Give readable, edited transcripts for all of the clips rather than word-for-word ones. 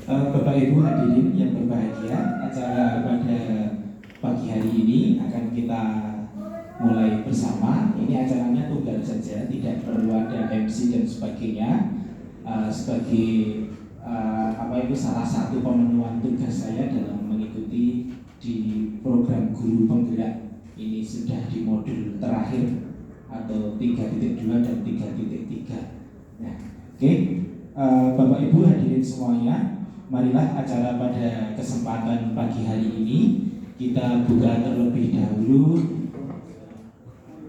Bapak Ibu hadirin yang berbahagia, acara pada pagi hari ini akan kita mulai bersama. Ini acaranya tunggal saja, tidak perlu ada MC dan sebagainya. Sebagai salah satu pemenuhan tugas saya dalam mengikuti di program guru penggerak. Ini sudah di modul terakhir atau 3.2 dan 3.3. Nah, oke. Bapak Ibu hadirin semuanya, marilah acara pada kesempatan pagi hari ini kita buka terlebih dahulu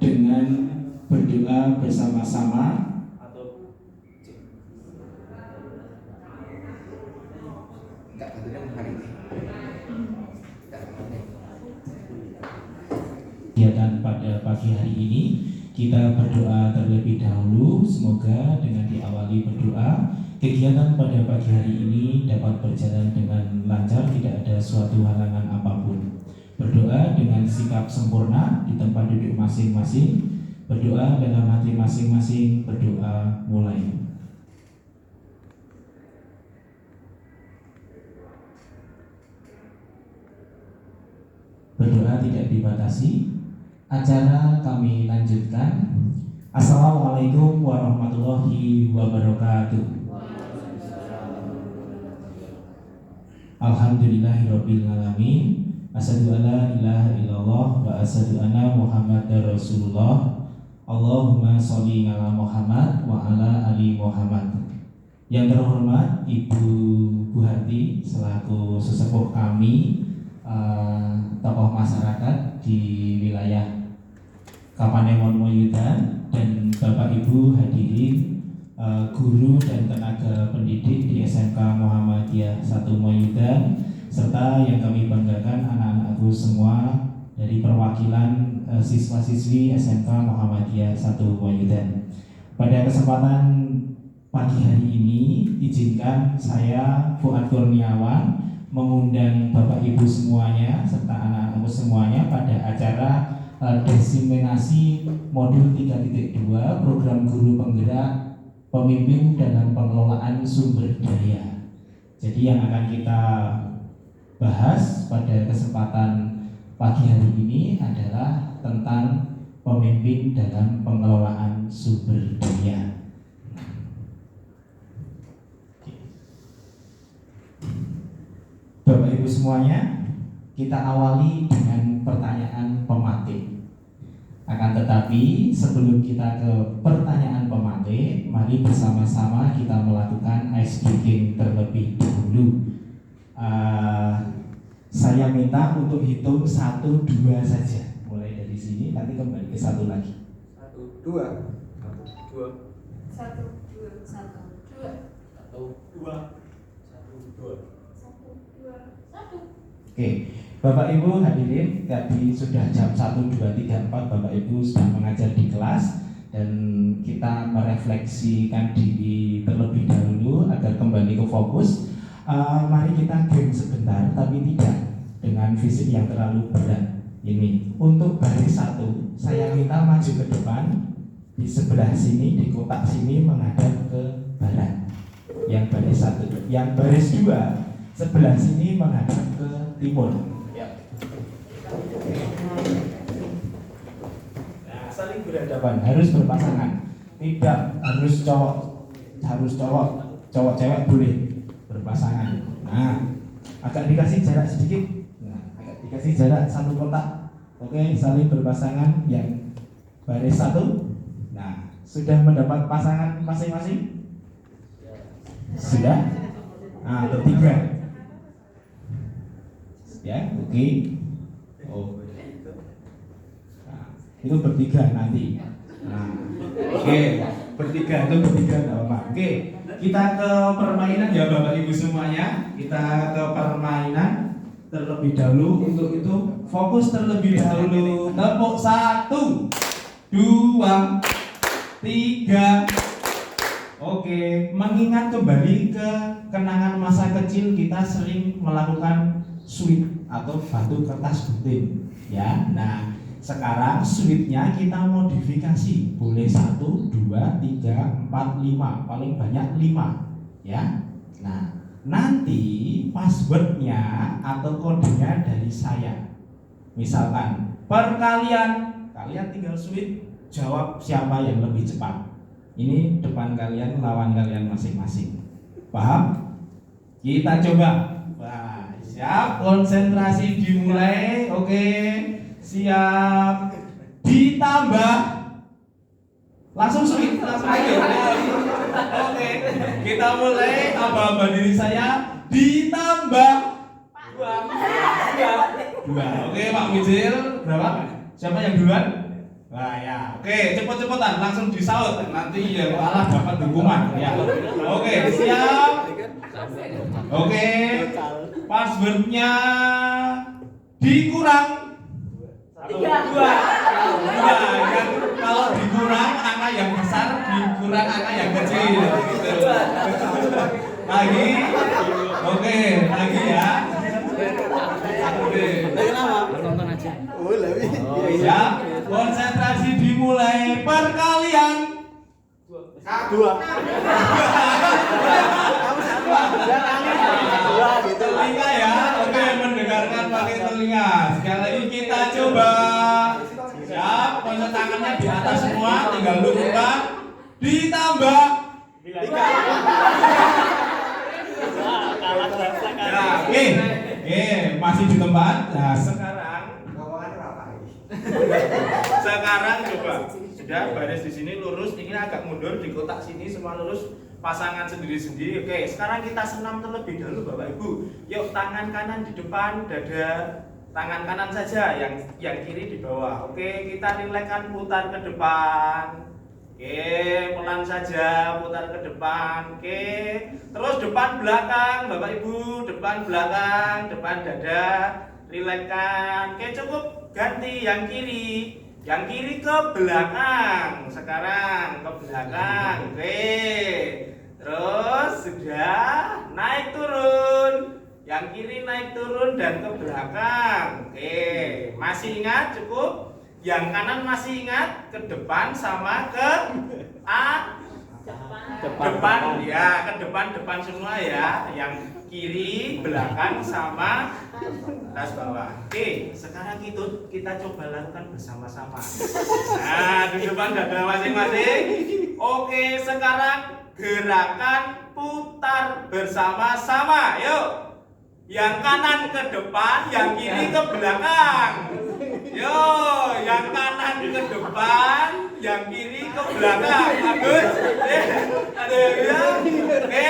dengan berdoa bersama-sama. Kegiatan pada pagi hari ini kita berdoa terlebih dahulu, semoga dengan diawali berdoa kegiatan pada pagi hari ini dapat berjalan dengan lancar, tidak ada suatu halangan apapun. Berdoa dengan sikap sempurna di tempat duduk masing-masing, berdoa dalam hati masing-masing, berdoa mulai. Berdoa tidak dibatasi. Acara kami lanjutkan. Assalamualaikum warahmatullahi wabarakatuh. Alhamdulillahirabbil alamin. Asyhadu an la ilaha illallah wa asyhadu anna Muhammadar Rasulullah. Allahumma sholli ala Muhammad wa ala ali Muhammad. Yang terhormat Ibu Buhati selaku sesepuh kami, tokoh masyarakat di wilayah Kapanewon Moyudan, dan Bapak Ibu hadirin guru dan tenaga pendidik di SMK Muhammadiyah 1 Moyudan, serta yang kami banggakan anak-anakku semua dari perwakilan siswa-siswi SMK Muhammadiyah 1 Moyudan. Pada kesempatan pagi hari ini izinkan saya Fuad Kurniawan mengundang Bapak Ibu semuanya serta anak-anakku semuanya pada acara diseminasi modul 3.2 program guru penggerak pemimpin dalam pengelolaan sumber daya. Jadi yang akan kita bahas pada kesempatan pagi hari ini adalah tentang pemimpin dalam pengelolaan sumber daya. Bapak Ibu semuanya, kita awali dengan pertanyaan pematik. Akan tetapi sebelum kita ke pertanyaan pematik, mari bersama-sama kita melakukan ice breaking terlebih dahulu. Saya minta untuk hitung 1, 2 saja. Mulai dari sini, nanti kembali ke 1 lagi. 1, 2 1, 2 1, 2 1, 2 1. Oke, Bapak Ibu hadirin, tadi sudah jam 1, 2, 3, 4 Bapak Ibu sudah mengajar di kelas, dan kita merefleksikan diri terlebih dahulu agar kembali ke fokus. Mari kita game sebentar, tapi tidak dengan fisik yang terlalu berat. Ini untuk baris 1, saya minta maju ke depan di sebelah sini, di kotak sini menghadap ke barat. Yang baris 1, yang baris 2 sebelah sini menghadap ke timur. Ya. Nah, saling berhadapan, harus berpasangan. Tidak harus cowok cewek boleh berpasangan. Nah, agak dikasih jarak sedikit. Nah, agak dikasih jarak 1 kotak. Oke, saling berpasangan yang baris 1. Nah, sudah mendapat pasangan masing-masing? Sudah? Nah, ketiga. Ya, oke. Oh. Nah, itu bertiga nanti. Nah, oke, bertiga enggak apa-apa. Oke, kita ke permainan ya Bapak Ibu semuanya. Kita ke permainan terlebih dahulu. Untuk itu fokus terlebih dahulu. Tepuk 1, 2, 3. Oke, mengingat kembali ke kenangan masa kecil, kita sering melakukan sweep atau batu kertas gunting ya. Nah, sekarang sweepnya kita modifikasi, boleh 1, 2, 3, 4, 5, paling banyak 5. Ya. Nah, nanti passwordnya atau kodenya dari saya. Misalkan perkalian, kalian tinggal switch jawab siapa yang lebih cepat. Ini depan kalian, lawan kalian masing-masing. Paham? Kita coba. Wah, siap, konsentrasi dimulai. Oke, siap. Ditambah. Langsung switch, langsung switch. Oke, kita mulai. Aba-aba diri saya ditambah dua. Oke, Pak Mijil, berapa? Siapa yang duluan? Wah ya, oke, cepet-cepetan, langsung disaut. Nanti yang kalah dapat hukuman. Ya, oke, siap. Oke, passwordnya dikurang dua. Kan kalau dikurang angka yang besar, dikurang angka yang kecil. Gitu. Lagi, oke, lagi ya. Oke. Nonton aja. Siap, konsentrasi dimulai perkalian. Dua. Telinga ya, oke, mendengarkan pakai telinga. Sekali lagi kita coba. Siap, konsen tangannya di atas semua, tinggal luruskan. Ditambah tiga. Ya, oke, masih di tempat. Nah, sekarang coba. Sudah baris di sini lurus, ini agak mundur di kotak sini semua lurus, pasangan sendiri-sendiri. Oke, sekarang kita senam terlebih dahulu Bapak Ibu. Yuk, tangan kanan di depan dada, tangan kanan saja, yang kiri di bawah. Oke, kita rilekskan, putar ke depan. Oke, pelan saja putar ke depan. Oke, terus depan belakang Bapak Ibu, depan belakang, depan dada, rilekskan. Oke, cukup, ganti yang kiri. Yang kiri ke belakang. Sekarang ke belakang. Oke. Terus sudah naik turun. Yang kiri naik turun dan ke belakang. Oke. Masih ingat? Cukup. Yang kanan masih ingat? Ke depan sama ke depan. Ya, ke depan semua ya. Yang kiri, belakang sama atas bawah. Oke, sekarang kita coba lakukan bersama-sama. Nah, di depan dada masing-masing. Oke, sekarang gerakan putar bersama-sama. Yuk. Yang kanan ke depan, yang kiri ke belakang. Yo, yang kanan ke depan, yang kiri ke belakang. Bagus. Ada yang oke,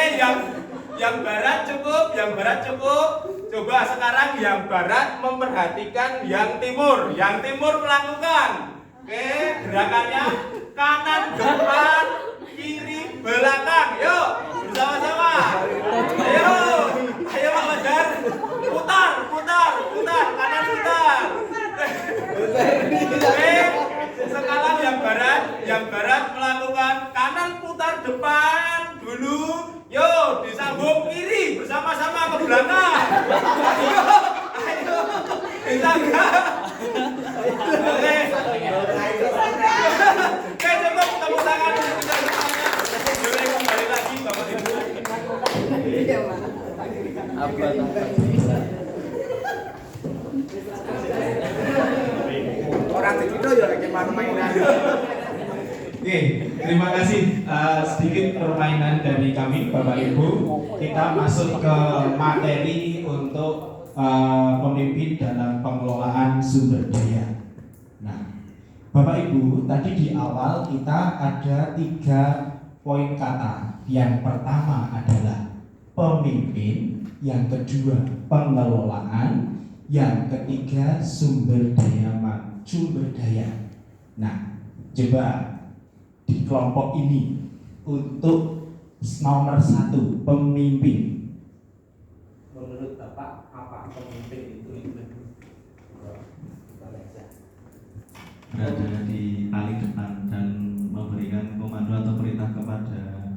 yang barat cukup, yang barat cukup. Coba sekarang yang barat memperhatikan yang timur. Yang timur melakukan. Oke, gerakannya kanan depan, kiri belakang. Yuk, bersama-sama. Ayo, ayo Pak Badar. Putar, kanan putar. Oke, sekarang yang barat melakukan kanan putar depan dulu. Yo, disambung kiri bersama-sama ke belakang. Ayo. Bisa enggak? Oke. Oke, cukup tepuk tangan. Boleh kembali lagi Bapak Ibu. Apa? Orang itu ya gimana mainan. Oke, terima kasih. Sedikit permainan dari kami, Bapak Ibu. Kita masuk ke materi untuk pemimpin dalam pengelolaan sumber daya. Nah, Bapak Ibu, tadi di awal kita ada 3 poin kata. Yang pertama adalah pemimpin, yang kedua pengelolaan, yang ketiga sumber daya. Nah, coba di kelompok ini untuk nomor 1 pemimpin. Menurut Bapak apa pemimpin itu? Berada di paling depan dan memberikan komando atau perintah kepada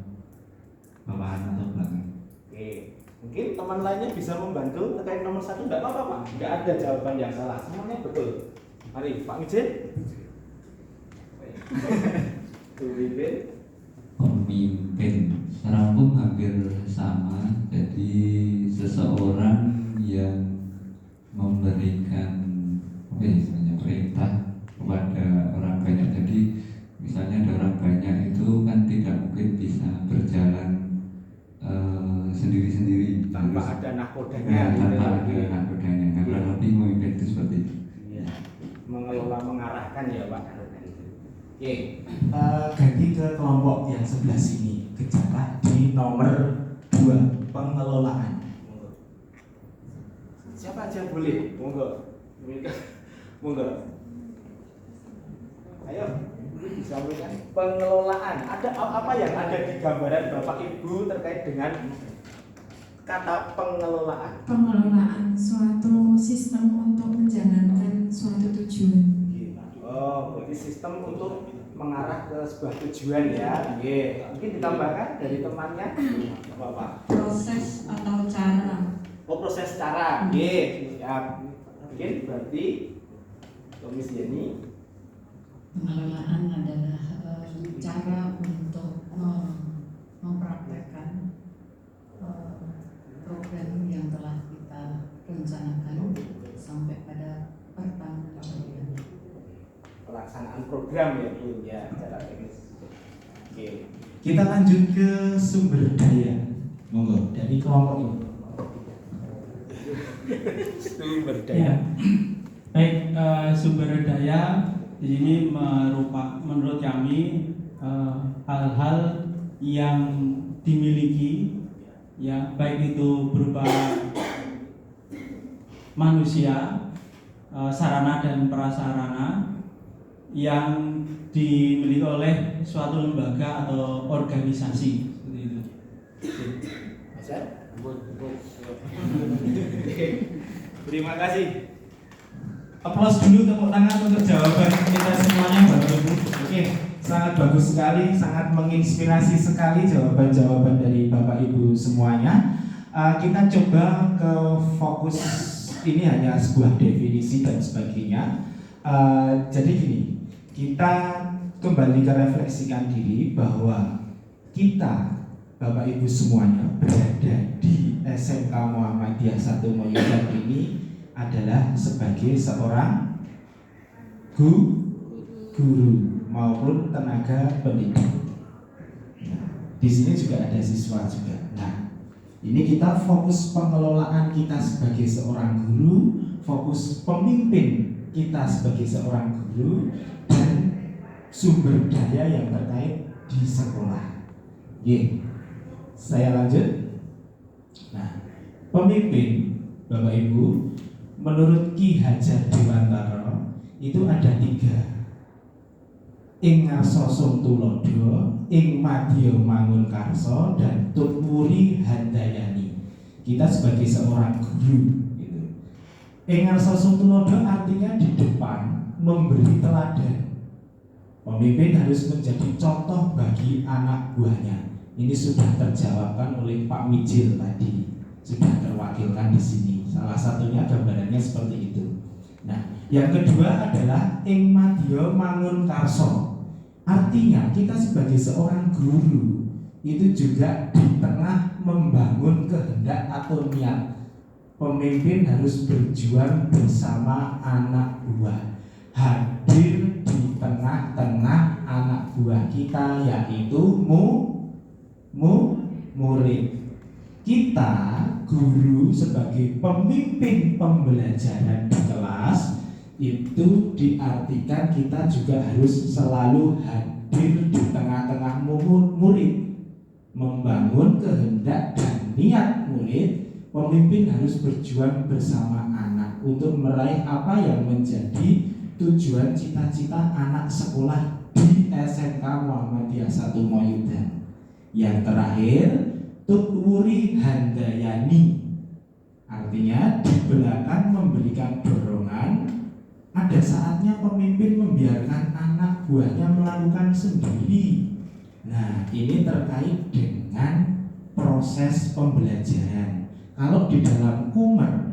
bawahan atau belakang. Oke, mungkin teman lainnya bisa membantu terkait nomor 1. Enggak apa-apa Pak, enggak ada jawaban yang salah, semuanya betul. Mari Pak Mijin. Pemimpin secara umum hampir tanpa harus ada nakodanya ya, gitu tanpa ya. ada nakodanya karena Iya. nanti memimpin itu seperti itu. Iya. Mengelola mengarahkan ya Pak. Oke. Ganti ke kelompok yang sebelah sini, kejaran di nomor 2, pengelolaan. Siapa aja boleh, monggo. Monggo. Ayo, disampaikan pengelolaan. Ada apa yang ada di gambaran Bapak Ibu terkait dengan kata pengelolaan? Pengelolaan suatu sistem untuk menjalankan suatu tujuan. Oh, berarti sistem untuk mengarah ke sebuah tujuan ya. Mungkin ditambahkan dari temannya Bapak. Proses atau cara. Oh, proses cara. Siap. Mungkin berarti Miss Yeni. Pengelolaan adalah cara untuk mempraktekkan program yang telah kita rencanakan sampai pada pertanggungan. Pelaksanaan program ya Bu ya, secara teknis. Oke. Kita lanjut ke sumber daya. Monggo dari kelompok ini. Sumber Ya. daya. Baik, sumber daya di sini menurut kami hal-hal yang dimiliki ya, baik itu berupa manusia, sarana dan prasarana yang dimiliki oleh suatu lembaga atau organisasi seperti itu. Mas Ed? Terima kasih. Aplaus dulu, tepuk tangan untuk jawaban kita semuanya Bapak Ibu. Oke, sangat bagus sekali, sangat menginspirasi sekali jawaban-jawaban dari Bapak Ibu semuanya. Kita coba ke fokus, ini hanya sebuah definisi dan sebagainya. Jadi gini, kita kembali ke refleksikan diri bahwa kita Bapak Ibu semuanya berada di SMK Muhammadiyah 1 Moyudan ini adalah sebagai seorang guru maupun tenaga pendidik. Nah, di sini juga ada siswa juga. Nah, ini kita fokus pengelolaan kita sebagai seorang guru, fokus pemimpin kita sebagai seorang guru, dan sumber daya yang terkait di sekolah. Saya lanjut. Nah, pemimpin Bapak Ibu, menurut Ki Hajar Dewantara itu ada 3. Ing ngarsa tulodo, ing madya mangun karso, dan tutwuri handayani. Kita sebagai seorang guru gitu. Ing ngarsa tulodo artinya di depan memberi teladan. Pemimpin harus menjadi contoh bagi anak buahnya. Ini sudah terjawabkan oleh Pak Mijil tadi, sudah terwakilkan di sini. Salah satunya gambarannya seperti itu. Nah, yang kedua adalah ing madya mangun karso. Artinya kita sebagai seorang guru itu juga di tengah membangun kehendak atau niat. Pemimpin harus berjuang bersama anak buah, hadir di tengah-tengah anak buah kita, yaitu murid. Kita guru sebagai pemimpin pembelajaran di kelas itu diartikan kita juga harus selalu hadir di tengah-tengah murid, membangun kehendak dan niat murid. Pemimpin harus berjuang bersama anak untuk meraih apa yang menjadi tujuan cita-cita anak sekolah di SMK Muhammadiyah 1 Moyudan. Yang terakhir, tutwuri handayani, artinya di belakang memberikan dorongan. Ada saatnya pemimpin membiarkan anak buahnya melakukan sendiri. Nah, ini terkait dengan proses pembelajaran. Kalau di dalam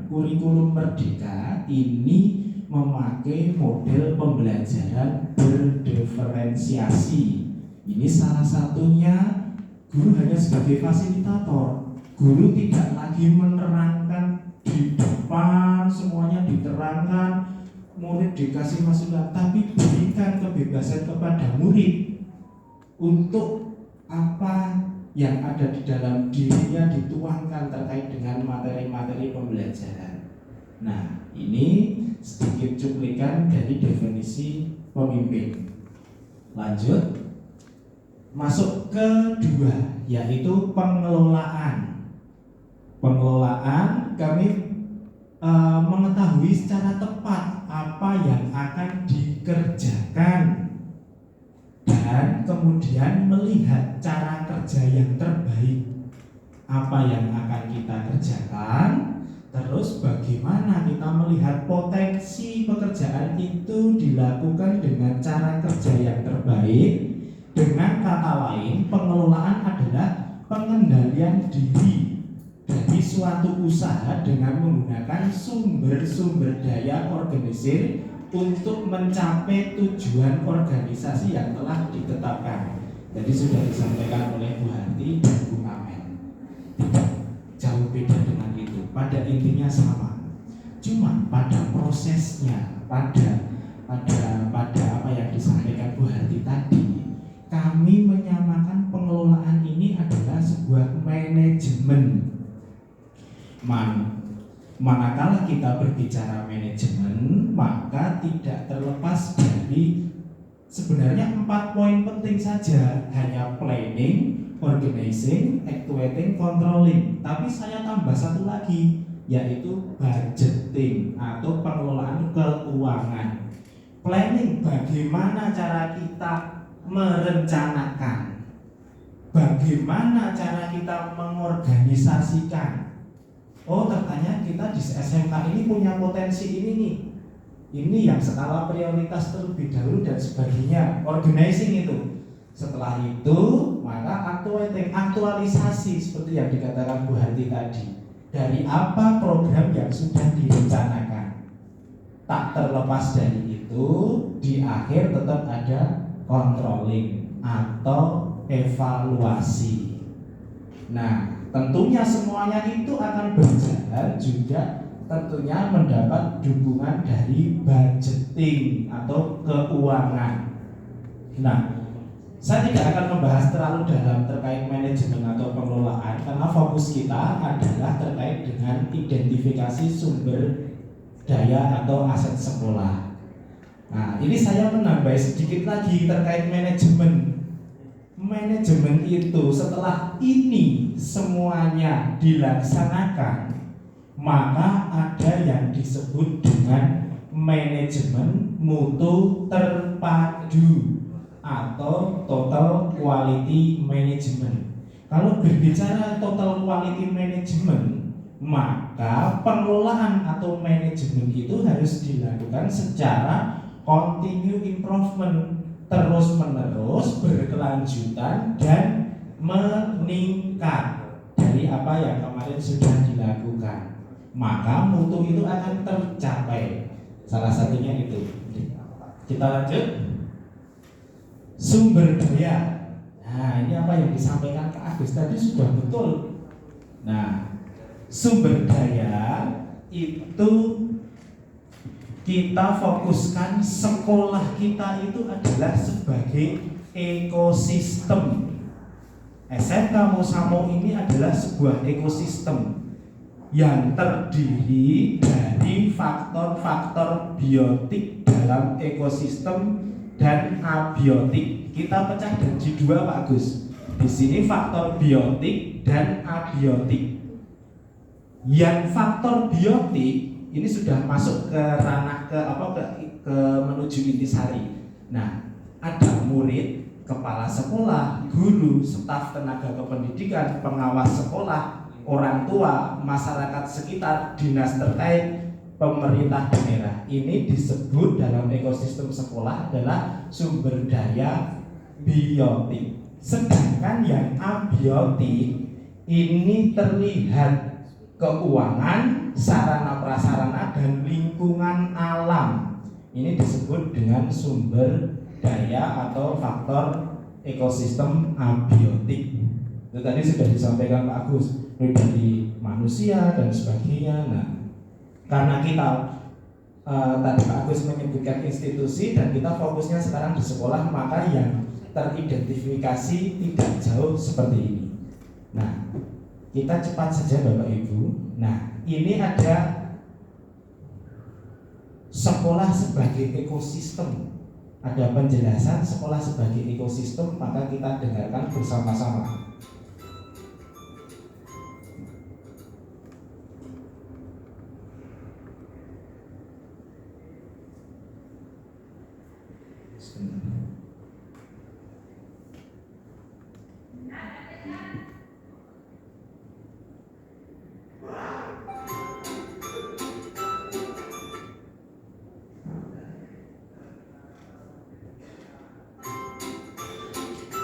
kurikulum Merdeka ini memakai model pembelajaran berdiferensiasi. Ini salah satunya. Guru hanya sebagai fasilitator. Guru tidak lagi menerangkan di depan, semuanya diterangkan, murid dikasih masukan, tapi berikan kebebasan kepada murid untuk apa yang ada di dalam dirinya dituangkan terkait dengan materi-materi pembelajaran. Nah, ini sedikit cuplikan dari definisi pemimpin. Lanjut, masuk ke dua, yaitu pengelolaan. Pengelolaan, kami mengetahui secara tepat apa yang akan dikerjakan dan kemudian melihat cara kerja yang terbaik, apa yang akan kita kerjakan, terus bagaimana kita melihat potensi pekerjaan itu dilakukan dengan cara kerja yang terbaik. Dengan kata lain, pengelolaan adalah pengendalian diri dari suatu usaha dengan menggunakan sumber-sumber daya organisir untuk mencapai tujuan organisasi yang telah ditetapkan. Jadi sudah disampaikan oleh Bu Harti dan Bu Amel. Tidak jauh beda dengan itu. Pada intinya sama. Cuma pada prosesnya, pada apa yang disampaikan Bu Harti tadi, kami menyamakan pengelolaan ini adalah sebuah manajemen. Manakala kita berbicara manajemen, maka tidak terlepas dari sebenarnya 4 poin penting saja, hanya planning, organizing, actuating, controlling. Tapi saya tambah satu lagi, yaitu budgeting atau pengelolaan keuangan. Planning, bagaimana cara kita merencanakan, bagaimana cara kita mengorganisasikan. Oh, ternyata kita di SMK ini punya potensi ini nih. Ini yang skala prioritas terlebih dahulu dan sebagainya. Organizing itu. Setelah itu, maka aktualisasi seperti yang dikatakan Bu Harti tadi. Dari apa program yang sudah direncanakan. Tak terlepas dari itu, di akhir tetap ada controlling atau evaluasi. Nah, tentunya semuanya itu akan berjalan juga tentunya mendapat dukungan dari budgeting atau keuangan. Nah, saya tidak akan membahas terlalu dalam terkait manajemen atau pengelolaan karena fokus kita adalah terkait dengan identifikasi sumber daya atau aset sekolah. Nah, ini saya menambah sedikit lagi terkait manajemen. Manajemen itu setelah ini semuanya dilaksanakan, maka ada yang disebut dengan manajemen mutu terpadu atau total quality management. Kalau berbicara total quality management, maka pengelolaan atau manajemen itu harus dilakukan secara continue improvement, terus menerus berkelanjutan dan meningkat dari apa yang kemarin sudah dilakukan, maka mutu itu akan tercapai. Salah satunya itu. Kita lanjut. Sumber daya. Nah, ini apa yang disampaikan Kak Agus tadi sudah betul. Nah, sumber daya itu kita fokuskan sekolah kita itu adalah sebagai ekosistem. SMK Musamo ini adalah sebuah ekosistem yang terdiri dari faktor-faktor biotik dalam ekosistem dan abiotik. Kita pecah jadi dua, Pak Agus. Di sini faktor biotik dan abiotik. Yang faktor biotik ini sudah masuk ke ranah ke menuju intisari. Nah, ada murid, kepala sekolah, guru, staf tenaga kependidikan, pengawas sekolah, orang tua, masyarakat sekitar, dinas terkait, pemerintah daerah. Ini disebut dalam ekosistem sekolah adalah sumber daya biotik. Sedangkan yang abiotik ini terlihat keuangan, sarana prasarana dan lingkungan alam. Ini disebut dengan sumber daya atau faktor ekosistem abiotik. Itu tadi sudah disampaikan Pak Agus, dari manusia dan sebagainya. Nah, karena kita tadi Pak Agus menyebutkan institusi dan kita fokusnya sekarang di sekolah, maka yang teridentifikasi tidak jauh seperti ini. Nah, kita cepat saja Bapak Ibu. Nah, ini ada sekolah sebagai ekosistem. Ada penjelasan sekolah sebagai ekosistem, maka kita dengarkan bersama-sama.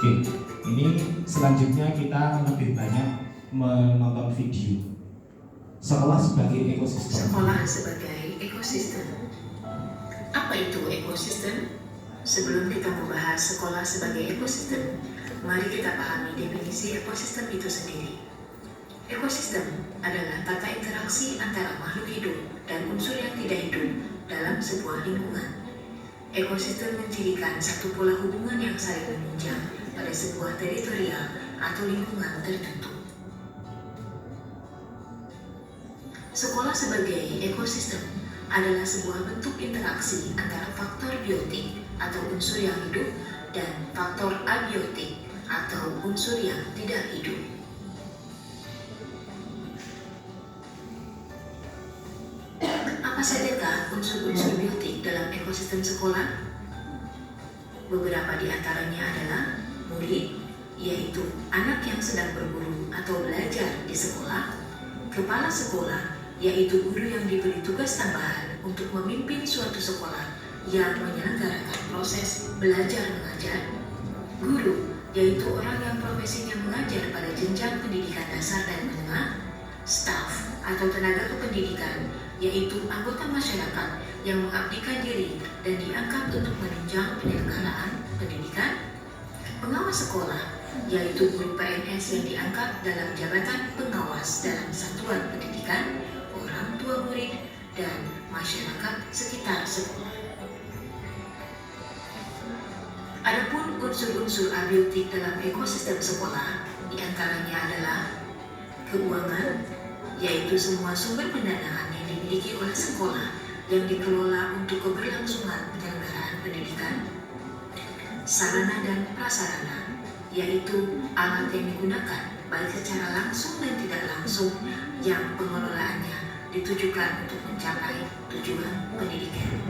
Oke, ini selanjutnya kita lebih banyak menonton video. Sekolah sebagai ekosistem. Sekolah sebagai ekosistem. Apa itu ekosistem? Sebelum kita membahas sekolah sebagai ekosistem, mari kita pahami definisi ekosistem itu sendiri. Ekosistem adalah tata interaksi antara makhluk hidup dan unsur yang tidak hidup dalam sebuah lingkungan. Ekosistem mencirikan satu pola hubungan yang saling menunjang pada sebuah teritorial atau lingkungan tertentu. Sekolah sebagai ekosistem adalah sebuah bentuk interaksi antara faktor biotik atau unsur yang hidup dan faktor abiotik atau unsur yang tidak hidup. Apa sajakah unsur-unsur biotik dalam ekosistem sekolah? Beberapa di antaranya adalah murid, yaitu anak yang sedang berguru atau belajar di sekolah, kepala sekolah, yaitu guru yang diberi tugas tambahan untuk memimpin suatu sekolah yang menyelenggarakan proses belajar mengajar, guru, yaitu orang yang profesinya mengajar pada jenjang pendidikan dasar dan menengah, staf atau tenaga kependidikan, yaitu anggota masyarakat yang mengabdikan diri dan diangkat untuk menunjang penyelenggaraan pendidikan, pengawas sekolah, yaitu guru PNS yang diangkat dalam jabatan pengawas dalam satuan pendidikan, orang tua murid, dan masyarakat sekitar sekolah. Adapun unsur-unsur abiotik dalam ekosistem sekolah, diantaranya adalah keuangan, yaitu semua sumber pendanaan yang dimiliki oleh sekolah yang dikelola untuk keberlangsungan penyelenggaraan pendidikan, sarana dan prasarana, yaitu alat yang digunakan baik secara langsung dan tidak langsung yang pengelolaannya ditujukan untuk mencapai tujuan pendidikan.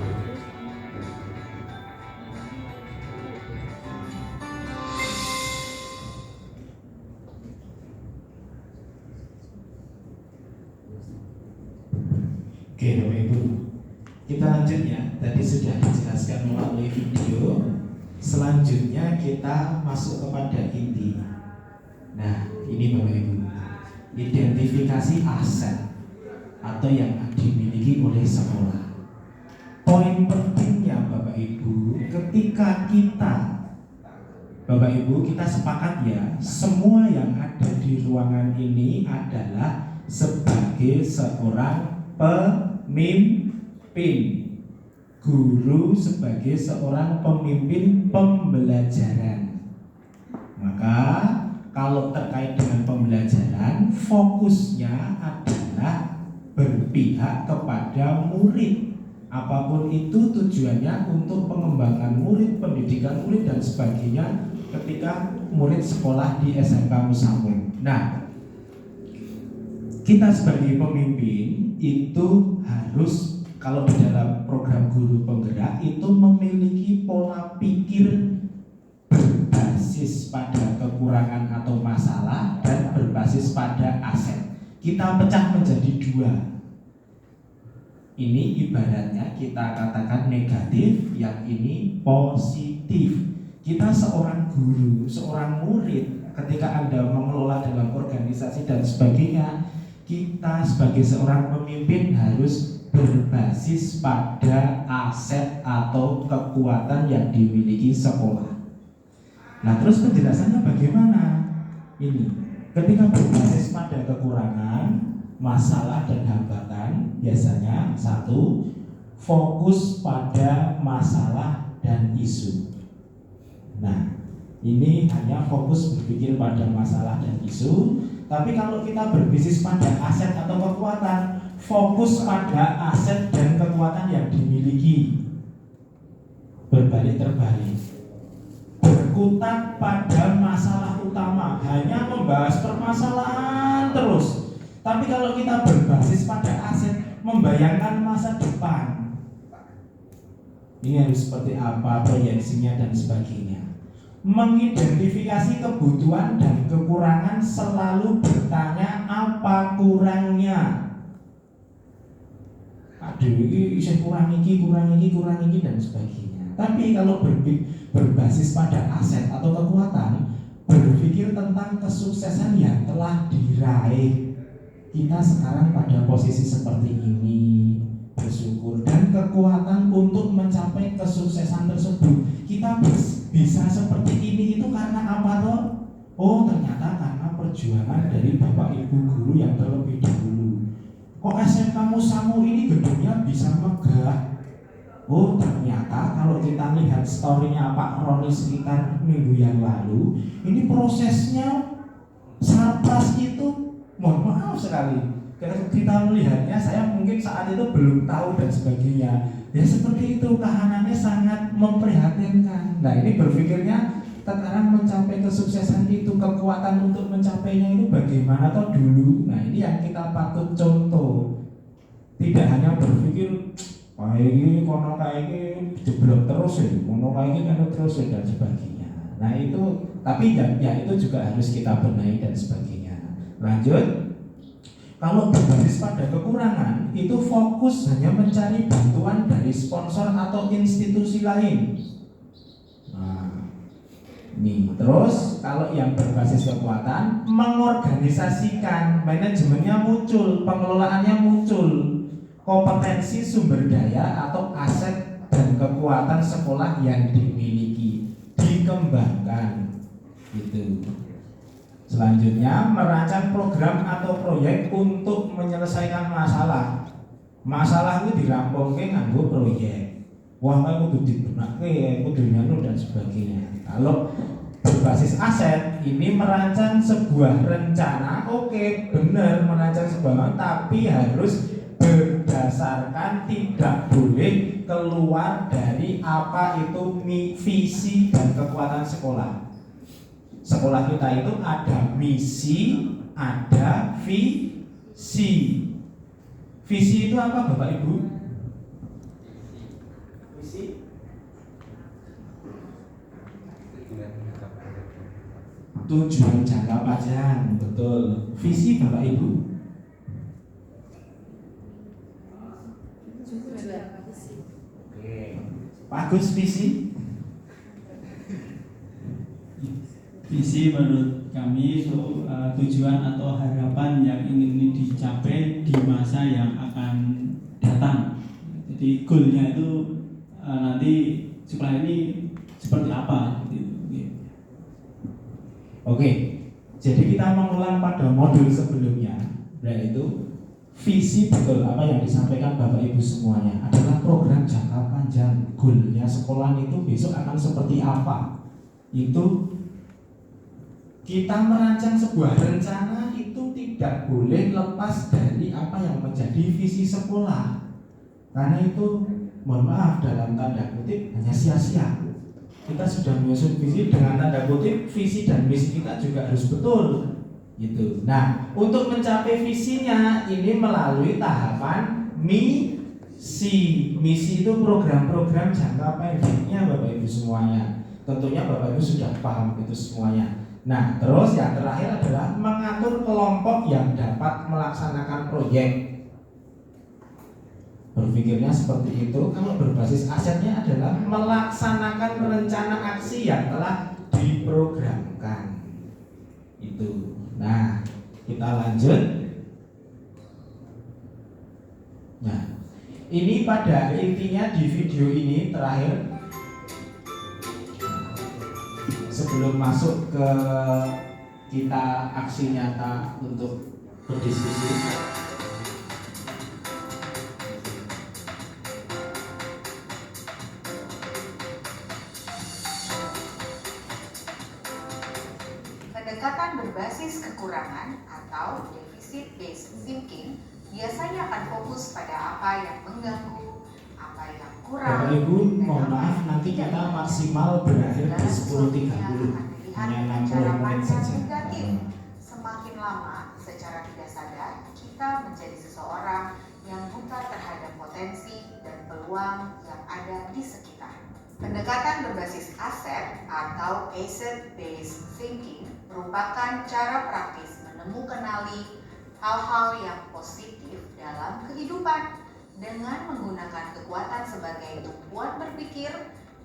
Oke Bapak Ibu, kita lanjut ya. Tadi sudah dijelaskan melalui video. Selanjutnya kita masuk kepada inti. Nah ini Bapak Ibu, identifikasi aset atau yang dimiliki oleh sekolah. Poin pentingnya Bapak Ibu, ketika kita Bapak Ibu kita sepakat ya, semua yang ada di ruangan ini adalah sebagai seorang pemimpin, guru sebagai seorang pemimpin pembelajaran. Maka kalau terkait dengan pembelajaran, fokusnya adalah berpihak kepada murid. Apapun itu tujuannya untuk pengembangan murid, pendidikan murid dan sebagainya ketika murid sekolah di SMK Musamul. Nah, kita sebagai pemimpin itu harus, kalau di dalam program guru penggerak itu memiliki pola pikir berbasis pada kekurangan atau masalah dan berbasis pada aset. Kita pecah menjadi dua. Ini ibaratnya kita katakan negatif, yang ini positif. Kita seorang guru, seorang murid, ketika Anda mengelola dalam organisasi dan sebagainya, kita sebagai seorang pemimpin harus berbasis pada aset atau kekuatan yang dimiliki sekolah. Nah terus penjelasannya bagaimana? Ini ketika berbasis pada kekurangan, masalah dan hambatan, biasanya satu, fokus pada masalah dan isu. Nah Ini hanya fokus berpikir pada masalah dan isu. Tapi kalau kita berbisnis pada aset atau kekuatan, fokus pada aset dan kekuatan yang dimiliki. Berbalik terbalik, berkutat pada masalah utama, hanya membahas permasalahan terus. Tapi kalau kita berbasis pada aset, membayangkan masa depan, ini harus seperti apa proyeksinya dan sebagainya. Mengidentifikasi kebutuhan dan kekurangan, selalu bertanya apa kurangnya. Aduh, ini bisa kurang ini dan sebagainya. Tapi kalau berbasis pada aset atau kekuatan, berpikir tentang kesuksesan yang telah diraih. Kita sekarang pada posisi seperti ini, bersyukur, dan kekuatan untuk mencapai kesuksesan tersebut. Kita bisa seperti ini itu karena apa toh? Oh, ternyata karena perjuangan dari Bapak Ibu guru yang terlebih dahulu. Kok SMK Musamu ini gedungnya bisa megah? Oh, ternyata kalau kita lihat story-nya Pak Roni sekitar minggu yang lalu, ini prosesnya sarpras itu, mohon maaf sekali. Kalau kita melihatnya, saya mungkin saat itu belum tahu dan sebagainya. Ya seperti itu, kahanannya sangat memprihatinkan. Nah, ini berpikirnya sekarang mencapai kesuksesan itu, kekuatan untuk mencapainya itu bagaimana atau dulu. Nah, ini yang kita patut contoh. Tidak hanya berpikir kayak ini, kono kayak ini, jeblok terus ya, kono kayak ini, kono terus ya, dan sebagainya. Nah itu, tapi ya itu juga harus kita benahi dan sebagainya. Lanjut. Kalau berbasis pada kekurangan, itu fokus hanya mencari bantuan dari sponsor atau institusi lain. Nah, ini terus kalau yang berbasis kekuatan, mengorganisasikan, manajemennya muncul, pengelolaannya muncul, kompetensi sumber daya atau aset dan kekuatan sekolah yang dimiliki dikembangkan, gitu. Selanjutnya, merancang program atau proyek untuk menyelesaikan masalah. Masalah itu dirampungke nganggo proyek. Wah, kudu dibenake, kudu nyanu dan sebagainya. Kalau berbasis aset, ini merancang sebuah rencana, oke, benar merancang sebuah, tapi harus berdasarkan, tidak boleh keluar dari apa itu visi dan kekuatan sekolah. Sekolah kita itu ada misi, ada visi. Visi itu apa Bapak Ibu? Visi tujuan jangka panjang, betul. Visi Bapak Ibu? Oke, bagus visi. Visi menurut kami itu tujuan atau harapan yang ingin dicapai di masa yang akan datang. Jadi goalnya itu nanti sekolah ini seperti apa gitu. Oke, jadi kita mengulang pada modul sebelumnya, yaitu visi, betul apa yang disampaikan Bapak Ibu semuanya adalah program jangka panjang. Goalnya sekolah itu besok akan seperti apa. Itu kita merancang sebuah rencana itu tidak boleh lepas dari apa yang menjadi visi sekolah. Karena itu, mohon maaf, dalam tanda kutip hanya sia-sia. Kita sudah menyusun visi, dengan tanda kutip visi dan misi kita juga harus betul, gitu. Nah, untuk mencapai visinya ini melalui tahapan misi. Misi itu program-program jangka pendeknya Bapak Ibu semuanya. Tentunya Bapak Ibu sudah paham itu semuanya. Nah, terus yang terakhir adalah mengatur kelompok yang dapat melaksanakan proyek. Berpikirnya seperti itu. Kalau berbasis asetnya adalah melaksanakan rencana aksi yang telah diprogramkan. Itu. Nah, kita lanjut. Nah, ini pada intinya di video ini terakhir, sebelum masuk ke kita aksi nyata untuk berdiskusi. kekurangan atau deficit based thinking biasanya akan fokus pada apa yang mengganggu, apa yang kurang. Bapak Ibu, mohon maaf nanti kita maksimal berakhir di 10.30, hanya 60 menit saja. Semakin lama, secara tidak sadar, kita menjadi seseorang yang buta terhadap potensi dan peluang yang ada di sekitar. Pendekatan berbasis aset atau asset-based thinking merupakan cara praktis menemukanali hal-hal yang positif dalam kehidupan. Dengan menggunakan kekuatan sebagai tumpuan berpikir,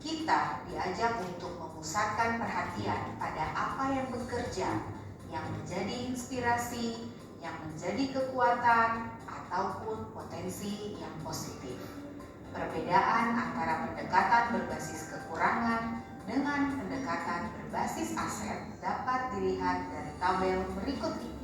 kita diajak untuk memusatkan perhatian pada apa yang bekerja, yang menjadi inspirasi, yang menjadi kekuatan, ataupun potensi yang positif. Perbedaan antara pendekatan berbasis kekurangan dengan pendekatan berbasis aset dapat dilihat dari tabel berikut ini.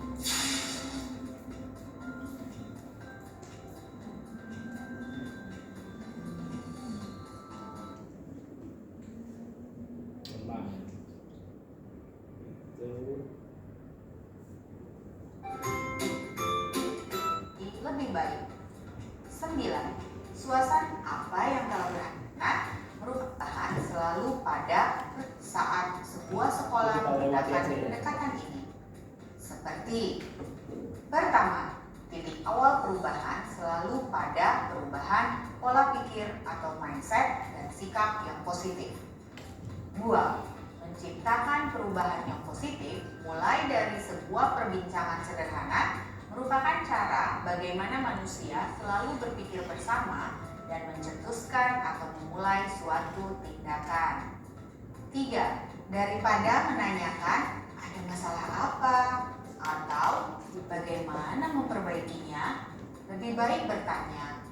Lebih baik. 9. Suasana apa yang telah berhangat merupakan selalu pada saat sebuah sekolah menggunakan pendekatan ini. Seperti pertama, titik awal perubahan selalu pada perubahan pola pikir atau mindset dan sikap yang positif. 2. Menciptakan perubahan yang positif mulai dari sebuah perbincangan sederhana merupakan cara bagaimana manusia selalu berpikir bersama dan mencetuskan atau memulai suatu tindakan. 3. Daripada menanyakan ada masalah apa atau bagaimana memperbaikinya, lebih baik bertanya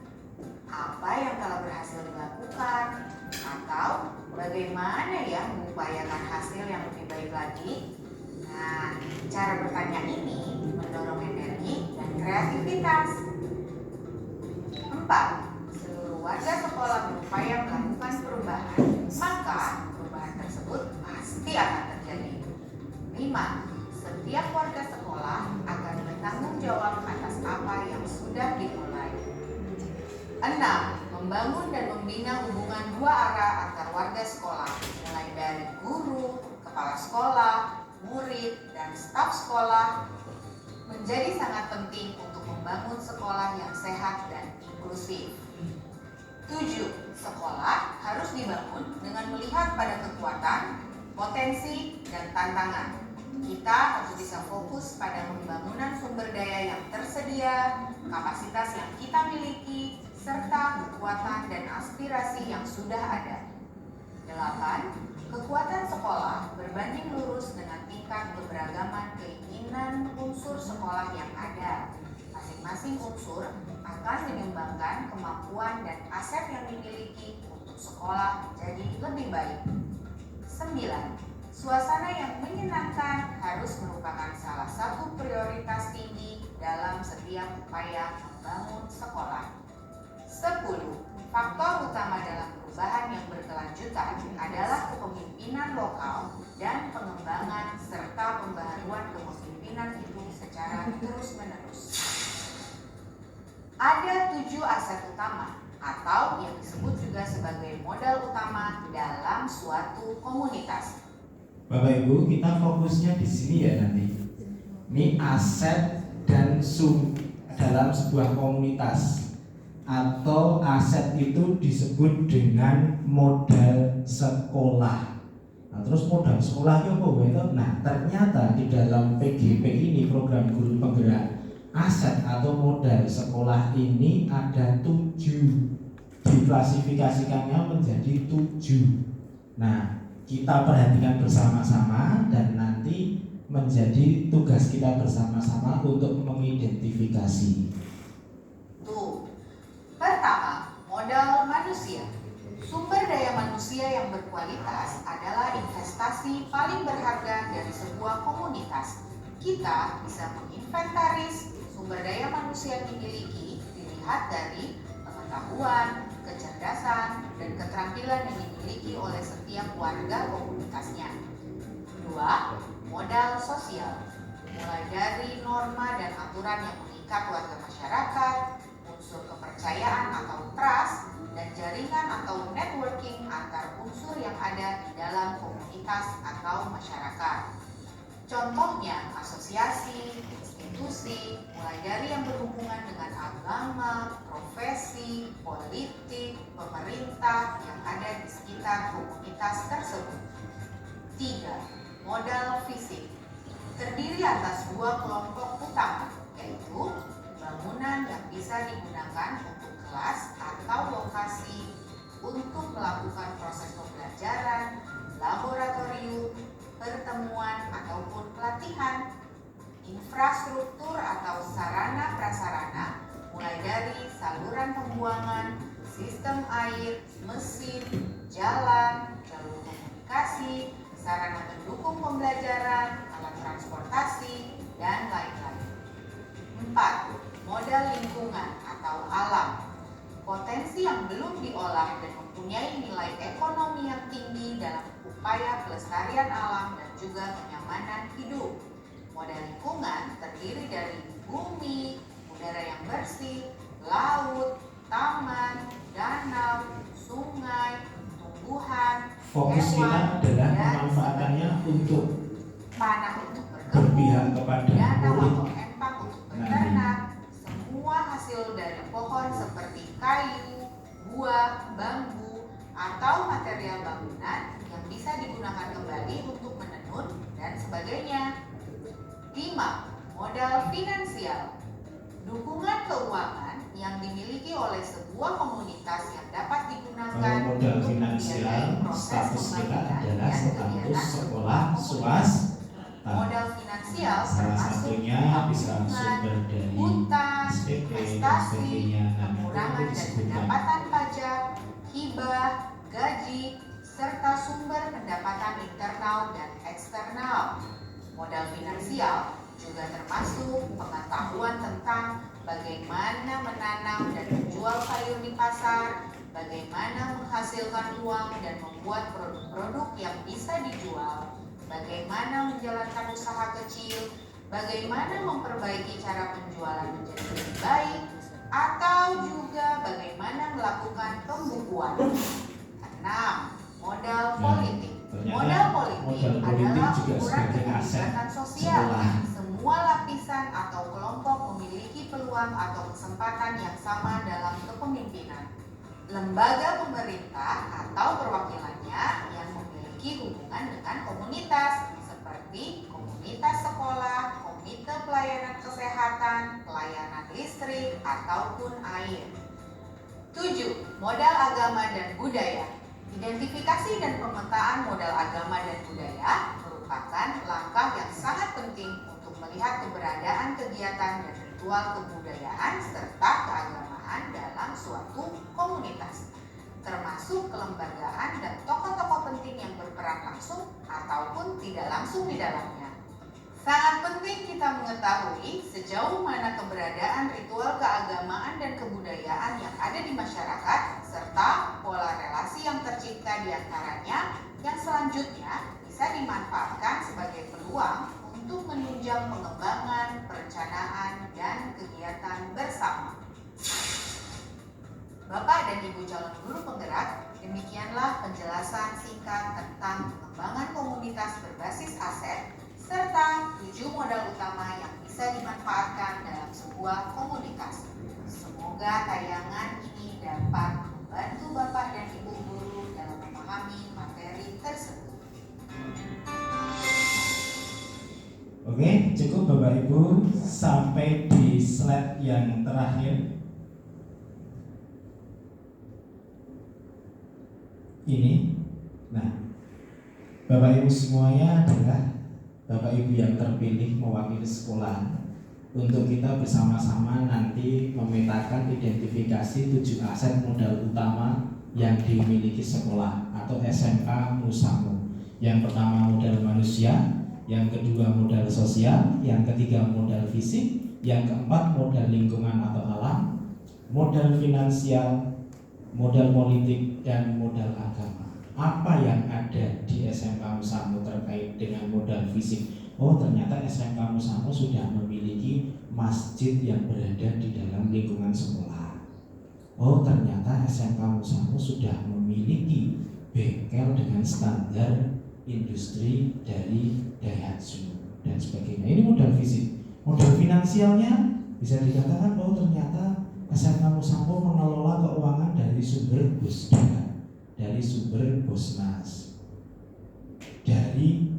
apa yang telah berhasil dilakukan atau bagaimana ya mengupayakan hasil yang lebih baik lagi. Nah, cara bertanya ini mendorong energi dan kreativitas. 4. Seluruh warga sekolah berupaya melakukan perubahan, maka perubahan tersebut pasti akan terjadi. 5. Setiap warga sekolah akan bertanggung jawab atas apa yang sudah dimulai. 6. Membangun dan membina hubungan dua arah antar warga sekolah, mulai dari guru, kepala sekolah, murid, dan staf sekolah menjadi sangat penting untuk membangun sekolah yang sehat dan inklusif. 7. Sekolah harus dibangun dengan melihat pada kekuatan, potensi, dan tantangan. Kita harus bisa fokus pada pembangunan sumber daya yang tersedia, kapasitas yang kita miliki, serta kekuatan dan aspirasi yang sudah ada. 8. Kekuatan sekolah berbanding lurus dengan tingkat keberagaman keinginan unsur sekolah yang ada. Masing-masing unsur akan menyumbangkan kemampuan dan aset yang dimiliki untuk sekolah menjadi lebih baik. 9. Suasana yang menyenangkan harus merupakan salah satu prioritas tinggi dalam setiap upaya membangun sekolah. 10. Faktor utama dalam perubahan yang berkelanjutan adalah kepemimpinan lokal dan pengembangan serta pembaharuan kepemimpinan itu secara terus-menerus. Ada 7 aset utama atau yang disebut juga sebagai modal utama dalam suatu komunitas. Bapak Ibu, kita fokusnya di sini ya nanti. Ini aset dan dalam sebuah komunitas. Atau aset itu disebut dengan modal sekolah. Nah, terus modal sekolahnya apa itu? Nah, ternyata di dalam PGP ini, program guru penggerak, aset atau modal sekolah ini ada 7. Diklasifikasikannya menjadi 7. Nah, kita perhatikan bersama-sama dan nanti menjadi tugas kita bersama-sama untuk mengidentifikasi. Pertama, modal manusia. Sumber daya manusia yang berkualitas adalah investasi paling berharga dari sebuah komunitas. Kita bisa menginventaris sumber daya manusia yang dimiliki dilihat dari pengetahuan, kecerdasan, dan keterampilan yang dimiliki oleh setiap warga komunitasnya. 2. Modal sosial. mulai dari norma dan aturan yang mengikat warga masyarakat, unsur kepercayaan atau trust, dan jaringan atau networking antar unsur yang ada di dalam komunitas atau masyarakat. Contohnya asosiasi, institusi, mulai dari yang berhubungan dengan agama, profesi, politik, pemerintah yang ada di sekitar komunitas tersebut. 3. Modal fisik terdiri atas dua kelompok utama, yaitu bangunan yang bisa digunakan untuk kelas atau lokasi untuk melakukan proses pembelajaran, laboratorium, pertemuan ataupun pelatihan, infrastruktur atau sarana prasarana, mulai dari saluran pembuangan, sistem air, mesin, jalan, jalur komunikasi, sarana pendukung pembelajaran, alat transportasi, dan lain-lain. 4. Modal lingkungan atau alam. Potensi yang belum diolah dan mempunyai nilai ekonomi yang tinggi dalam upaya pelestarian alam dan juga kenyamanan hidup. Modal lingkungan terdiri dari bumi, udara yang bersih, laut, taman, danau, sungai, tumbuhan, Fokus kita hewan, adalah dan pemanfaatannya untuk tanah untuk berpihak berkebun, kepada danau murid. atau empang untuk berternak, semua hasil dari pohon seperti kayu, buah, bambu, atau material bangunan yang bisa digunakan kembali untuk menenun dan sebagainya. 5. Modal finansial. Dukungan keuangan yang dimiliki oleh sebuah komunitas yang dapat digunakan Kalau modal untuk finansial, membiayai proses status kita pembangunan adalah dan status kegiatan sekolah komunitas. swasta. Modal finansial Salah termasuk satunya bisa tabungan, sumber dari hutang, SPP dan investasi, sebagainya. Nah, pengurangan itu dari disebutkan. pendapatan pajak, hibah, gaji, serta sumber pendapatan internal dan eksternal. Modal finansial juga termasuk pengetahuan tentang bagaimana menanam dan menjual sayur di pasar, bagaimana menghasilkan uang dan membuat produk-produk yang bisa dijual, bagaimana menjalankan usaha kecil, bagaimana memperbaiki cara penjualan menjadi lebih baik, atau juga bagaimana melakukan pembukuan. 6. Modal politik. Modal politik adalah juga ukuran sebagai aset keterlibatan sosial. sekolah. Semua lapisan atau kelompok memiliki peluang atau kesempatan yang sama dalam kepemimpinan. Lembaga pemerintah atau perwakilannya yang memiliki hubungan dengan komunitas seperti komunitas sekolah, komite pelayanan kesehatan, pelayanan listrik, ataupun air. 7. Modal agama dan budaya. Identifikasi dan pemetaan modal agama dan budaya merupakan langkah yang sangat penting untuk melihat keberadaan kegiatan dan ritual kebudayaan serta keagamaan dalam suatu komunitas, termasuk kelembagaan dan tokoh-tokoh penting yang berperan langsung ataupun tidak langsung di dalamnya. Sangat penting kita mengetahui sejauh mana keberadaan ritual keagamaan dan kebudayaan yang ada di masyarakat serta pola relasi yang tercipta di antaranya yang selanjutnya bisa dimanfaatkan sebagai peluang untuk menunjang pengembangan, perencanaan, dan kegiatan bersama. Bapak dan Ibu calon guru penggerak, demikianlah penjelasan singkat tentang pengembangan komunitas berbasis aset serta 7 modal utama yang bisa dimanfaatkan dalam sebuah komunitas. Semoga tayangan ini dapat membantu Bapak dan Ibu guru dalam memahami materi tersebut. Oke, cukup Bapak Ibu sampai di slide yang terakhir. Ini. Nah, Bapak Ibu semuanya adalah Bapak Ibu yang terpilih mewakili sekolah untuk kita bersama-sama nanti memetakan identifikasi 7 aset modal utama yang dimiliki sekolah atau SMK Musamu. Yang pertama modal manusia, yang kedua modal sosial, yang ketiga modal fisik, yang keempat modal lingkungan atau alam, modal finansial, modal politik, dan modal agama. Apa yang ada di SMK Musamu terkait dengan modal fisik? oh ternyata SMK Musamu sudah memiliki masjid yang berada di dalam lingkungan sekolah. Oh ternyata SMK Musamu sudah memiliki bengkel dengan standar industri dari Daihatsu dan sebagainya. Ini modal fisik. Modal finansialnya bisa dikatakan bahwa ternyata SMK Musamu mengelola keuangan dari sumber Busda, dari sumber Bosnas, dari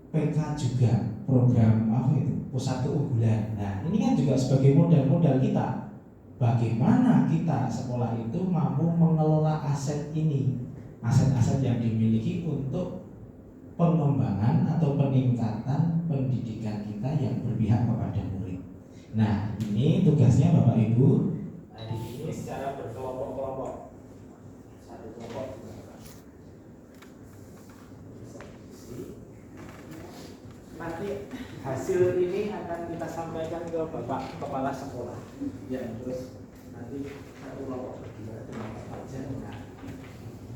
PK juga, program apa itu, pusat keunggulan. Nah ini kan juga sebagai modal kita. Bagaimana kita sekolah itu mampu mengelola aset ini, aset-aset yang dimiliki untuk pengembangan atau peningkatan pendidikan kita yang berpihak kepada murid. Nah, ini tugasnya Bapak Ibu. Nah, di sini secara berkelompok-kelompok. Satu kelompok. Nanti hasil ini akan kita sampaikan ke Bapak Kepala Sekolah. Ya, terus nanti satu kelompok berdua dengan Pak Jenderal.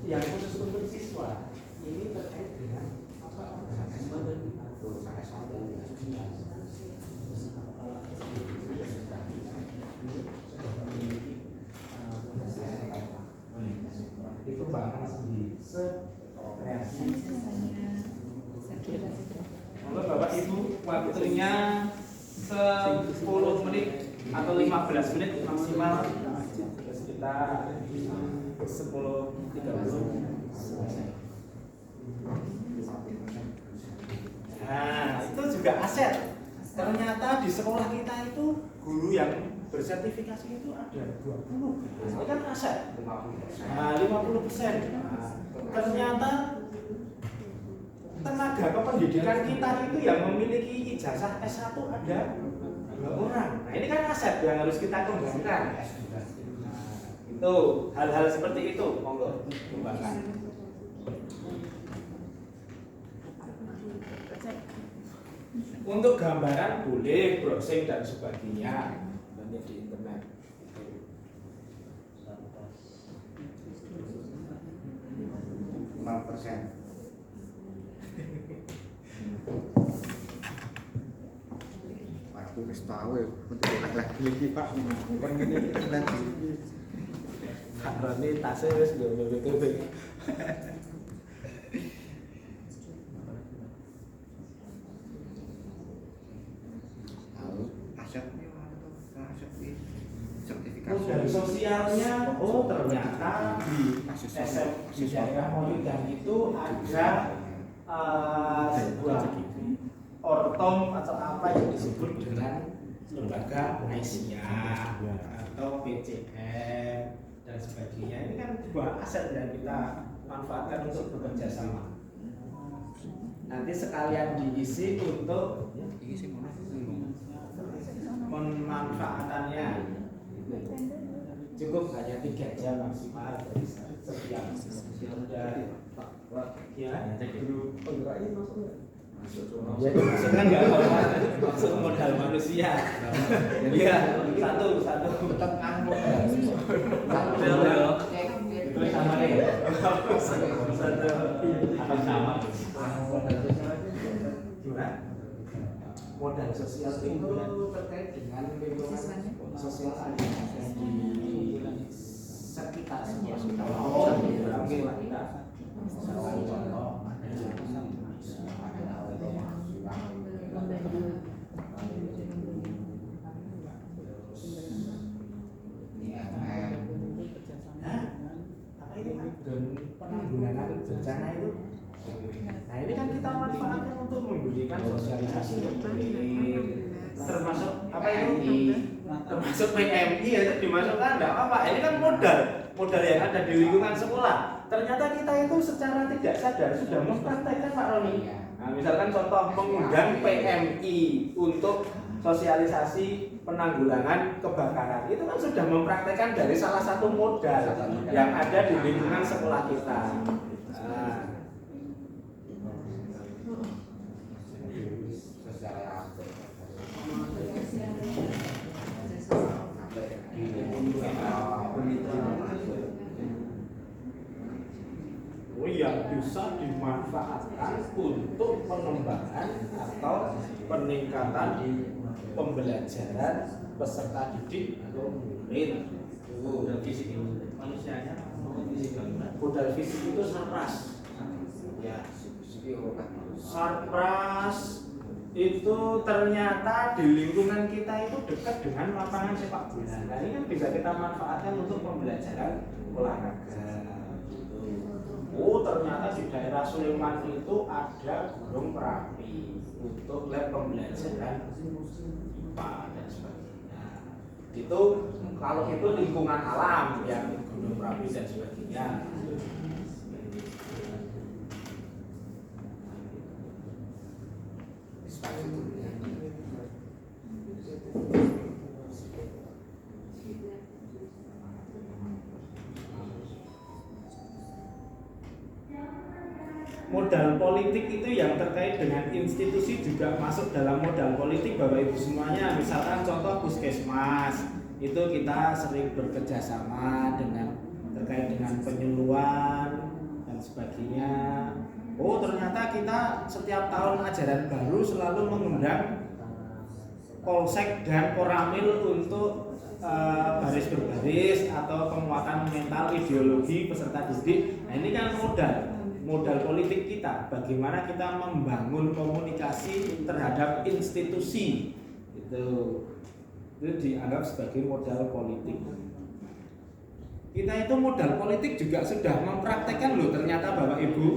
Yang khusus untuk siswa ini terkait dengan itu bahkan sendiri kreasi. Monggo Bapak Ibu, waktunya 10 menit atau 15 menit maksimal, sekitar 10.30. Nah, itu juga aset. Ternyata di sekolah kita itu guru yang bersertifikasi itu ada 20. Itu kan aset. Nah, 50%. Ternyata tenaga kependidikan kita itu yang memiliki ijazah S1 ada 2 orang. Nah, ini kan aset yang harus kita kembangkan. Itu hal-hal seperti itu, monggo kembangkan. Untuk gambaran boleh browsing dan sebagainya, nanti di internet. Aku wis tahu ya, untuk lagi Pak. Kon ngene iki lagi. Karena tasnya wis ngene. Modal sosialnya, oh ternyata di SM di daerah Moyudan itu ada sebuah ortom atau apa yang disebut dengan lembaga Aisyah atau PCM dan sebagainya. Ini kan sebuah aset yang kita manfaatkan untuk bekerja sama. Nanti sekalian diisi untuk pemanfaatannya. Cukup hanya 3 jam maksimal dari setiap dari ya guru penggeraknya masuk ya dimasukkan nggak apa-apa, maksud modal manusia. Iya, satu tetap modal itu sama nih satu apa sama gimana modal sosial itu terkait dengan lingkungan sosial di sekitar sekolah. Mungkin kita contoh dan penanggulangan bencana itu. Nah ini kan kita manfaatkan untuk memberikan sosialisasi termasuk apa itu termasuk PMI ya dimasukkan enggak apa-apa. Ini kan modal yang ada di lingkungan sekolah. Ternyata kita itu secara tidak sadar sudah mempraktekkan Pak Roni. Nah, misalkan contoh mengundang PMI untuk sosialisasi penanggulangan kebakaran, itu kan sudah mempraktekkan dari salah satu modal yang ada di lingkungan sekolah kita. Nah, yang bisa dimanfaatkan untuk pengembangan atau peningkatan pembelajaran peserta didik atau murid. Modal fisik manusianya, modal fisik itu sarpras. Ya, sarpras itu ternyata di lingkungan kita itu dekat dengan lapangan sepak bola. Nah, ini kan bisa kita manfaatkan untuk pembelajaran olahraga. Oh, ternyata di daerah Sulaiman itu ada gunung Merapi untuk lab pembelajaran IPA dan sebagainya. Itu kalau itu lingkungan alam yang gunung Merapi dan sebagainya. Modal politik itu yang terkait dengan institusi juga masuk dalam modal politik Bapak Ibu semuanya. Misalkan contoh puskesmas, itu kita sering bekerjasama dengan terkait dengan penyuluhan dan sebagainya. Oh, ternyata kita setiap tahun ajaran baru selalu mengundang polsek dan koramil untuk baris berbaris atau penguatan mental ideologi peserta didik. Nah, ini kan modal politik kita, bagaimana kita membangun komunikasi terhadap institusi. Itu dianggap sebagai modal politik. Kita itu modal politik juga sudah mempraktekkan loh ternyata Bapak Ibu.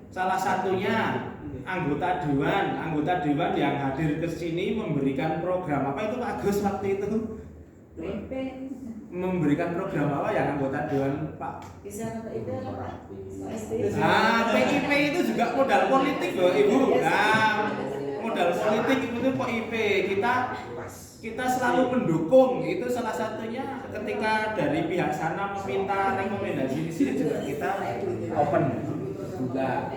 Salah satunya anggota dewan yang hadir ke sini memberikan program apa itu Pak Agus waktu itu? Memberikan program apa yang anggota dewan Pak? Bisa itu Pak. Nah, PIP itu juga modal politik loh Ibu. Nah, modal politik itu PIP kita selalu mendukung. Itu salah satunya ketika dari pihak sana meminta rekomendasi di sini juga kita open juga.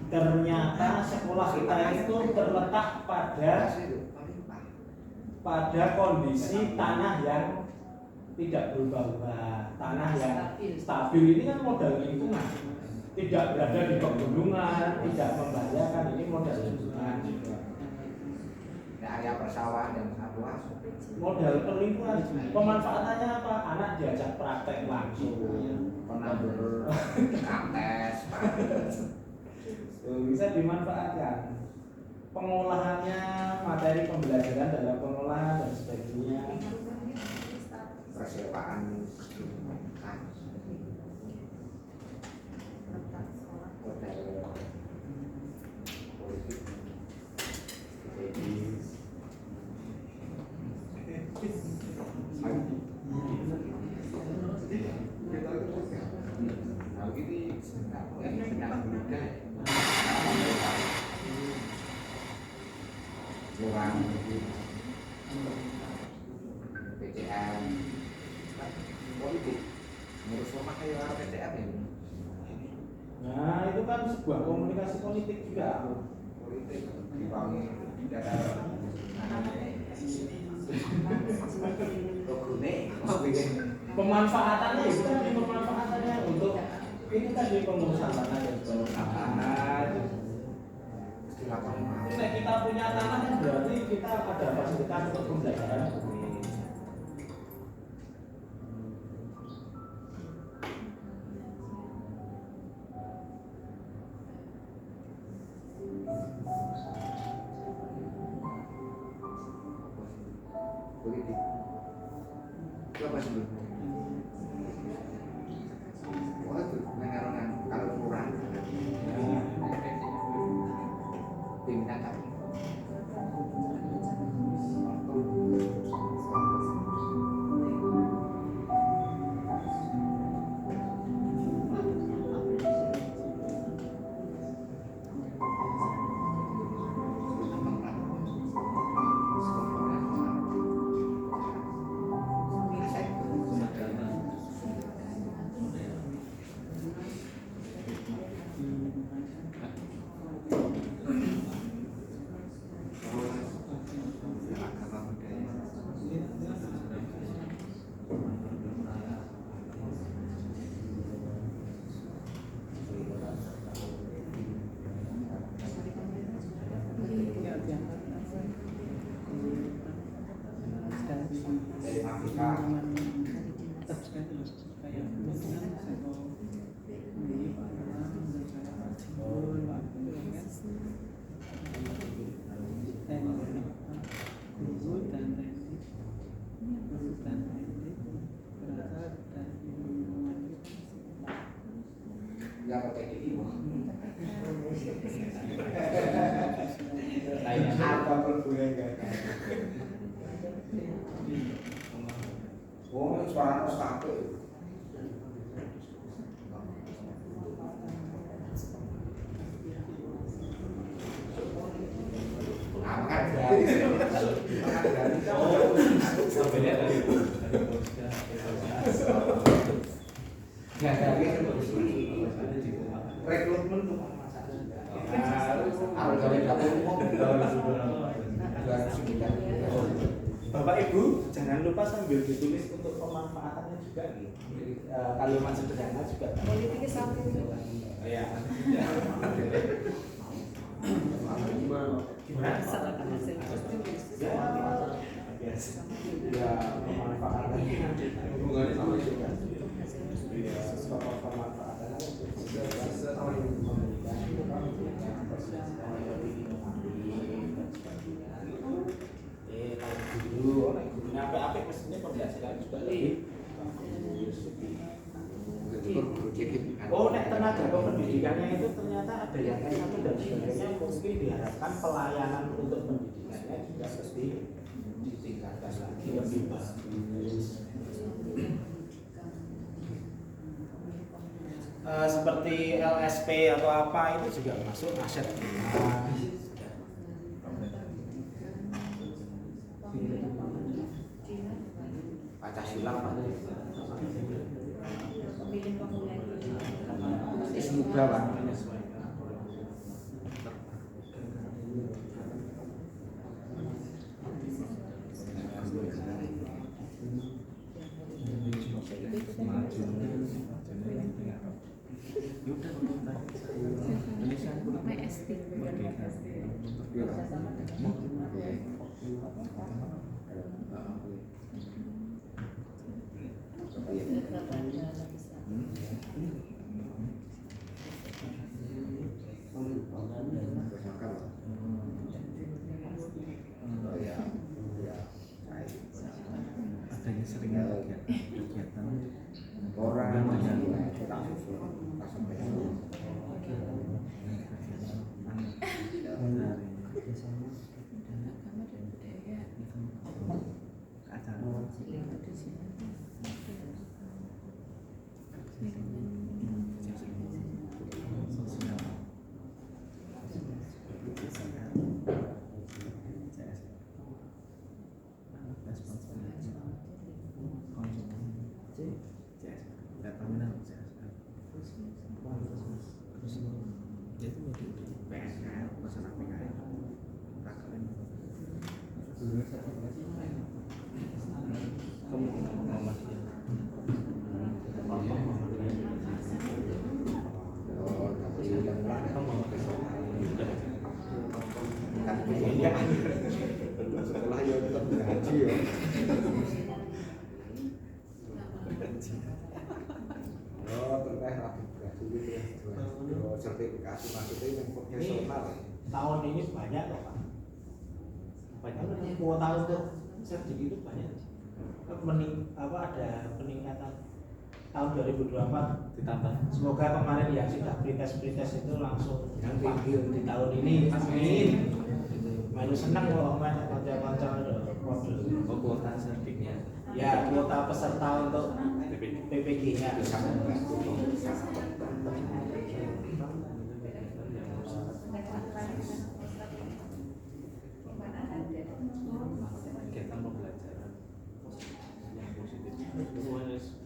Ternyata sekolah kita itu terletak pada kondisi tanah yang tidak berubah-ubah, tanah yang stabil. Ini kan modal lingkungan, tidak berada di pegunungan, tidak membahayakan. Ini modal lingkungan. Area persawahan dan luas. Modal lingkungan, pemanfaatannya apa? Anak diajak praktek langsung, Pernah berkates, bisa dimanfaatkan. Pengolahannya, materi pembelajaran dalam pengolahan dan sebagainya. Persiapan PCM politik ngurus rumah kayak PCM ya. Nah, itu kan sebuah komunikasi politik juga. Politik dibangun data pemanfaatannya itu tadi pemanfaatannya untuk ini tadi pengurusan tanah dan sebagainya. Nah, kita punya tanah kan berarti kita ada fasilitas untuk pembelajaran. Politik itu apa sih? Wah itu mengaruhkan kalau kurang pimpinan kami nggak pakai gigi. Apa perbunya enggak? Oh, suara harus kakek. Rekrutmen tuh Bapak Ibu jangan lupa sambil ditulis untuk pemanfaatannya juga nih. Kalimat sederhana juga. Politiknya satu itu. Ya. Gimana? Ya, pemanfaatannya hubungannya sama juga. Ya, pemanfaatannya kalau dulu gurunya apa mestinya penghasilan juga lebih oh, nek tenaga kependidikannya itu ternyata ada yang S1 dan sebagainya, mungkin diharapkan pelayanan untuk pendidikannya juga mesti ditingkatkan lagi lebih bagus. Seperti LSP atau apa itu juga masuk aset Pancasila Pak. Semoga Pak. Adanya sering kegiatan Orang sekolah ya tetap gaji ya. Oh, terkait lagi gaji itu sertifikasi maksudnya yang profesional. Tahun ini banyak loh Pak. Banyak kuota untuk sertifikat itu banyak. Ada peningkatan tahun 2024 ditambah. Semoga kemarin yang sudah pretest itu langsung dipanggil di tahun ini. Amin. Malu senang kalau kanca-kanca model. kuota sertifikatnya. Ya, kuota peserta untuk PPG-nya. Kegiatan pembelajaran yang positif.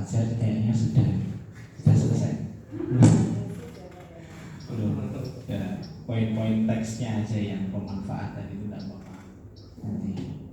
Fajar kayaknya sudah selesai. Belum. Ya, poin-poin teksnya aja yang pemanfaatan itu tidak apa-apa. Nanti.